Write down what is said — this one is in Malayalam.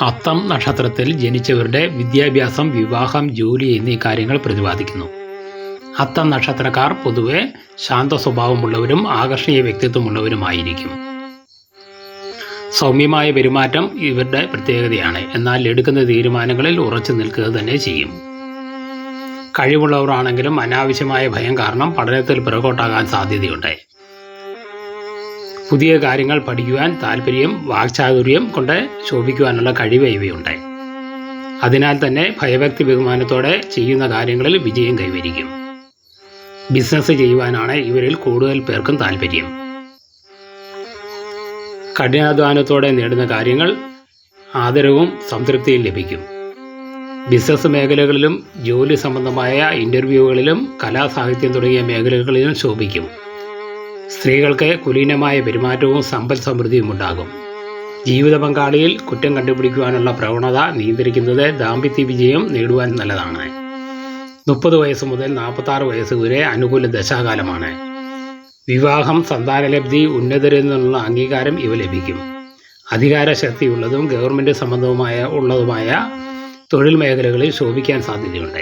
അത്തം നക്ഷത്രത്തിൽ ജനിച്ചവരുടെ വിദ്യാഭ്യാസം, വിവാഹം, ജോലി എന്നീ കാര്യങ്ങൾ പ്രതിപാദിക്കുന്നു. അത്തം നക്ഷത്രക്കാർ പൊതുവെ ശാന്ത സ്വഭാവമുള്ളവരും ആകർഷണീയ വ്യക്തിത്വമുള്ളവരുമായിരിക്കും. സൗമ്യമായ പെരുമാറ്റം ഇവരുടെ പ്രത്യേകതയാണ്. എന്നാൽ എടുക്കുന്ന തീരുമാനങ്ങളിൽ ഉറച്ചു നിൽക്കുക തന്നെ ചെയ്യും. കഴിവുള്ളവരാണെങ്കിലും അനാവശ്യമായ ഭയം കാരണം പഠനത്തിൽ പിറകോട്ടാകാൻ സാധ്യതയുണ്ട്. പുതിയ കാര്യങ്ങൾ പഠിക്കുവാൻ താല്പര്യം, വാക്ചാതുര്യം കൊണ്ട് ശോഭിക്കുവാനുള്ള കഴിവ് ഇവയുണ്ട്. അതിനാൽ തന്നെ ഭയഭക്തി ബഹുമാനത്തോടെ ചെയ്യുന്ന കാര്യങ്ങളിൽ വിജയം കൈവരിക്കും. ബിസിനസ് ചെയ്യുവാനാണ് ഇവരിൽ കൂടുതൽ പേർക്കും താല്പര്യം. കഠിനാധ്വാനത്തോടെ നേടുന്ന കാര്യങ്ങൾ ആദരവും സംതൃപ്തിയും ലഭിക്കും. ബിസിനസ് മേഖലകളിലും ജോലി സംബന്ധമായ ഇൻ്റർവ്യൂകളിലും കലാസാഹിത്യം തുടങ്ങിയ മേഖലകളിലും ശോഭിക്കും. സ്ത്രീകൾക്ക് കുലീനമായ പെരുമാറ്റവും സമ്പൽ സമൃദ്ധിയും ഉണ്ടാകും. ജീവിത പങ്കാളിയിൽ കുറ്റം കണ്ടുപിടിക്കുവാനുള്ള പ്രവണത നിയന്ത്രിക്കുന്നത് ദാമ്പത്യ വിജയം നേടുവാൻ നല്ലതാണ്. 30 വയസ്സ് മുതൽ 46 വയസ്സ് വരെ അനുകൂല ദശാകാലമാണ്. വിവാഹം, സന്താനലബ്ധി, ഉന്നതരിൽ നിന്നുള്ള അംഗീകാരം ഇവ ലഭിക്കും. അധികാര ശക്തിയുള്ളതും ഗവൺമെൻറ് സംബന്ധവുമായ തൊഴിൽ മേഖലകളിൽ ശോഭിക്കാൻ സാധ്യതയുണ്ട്.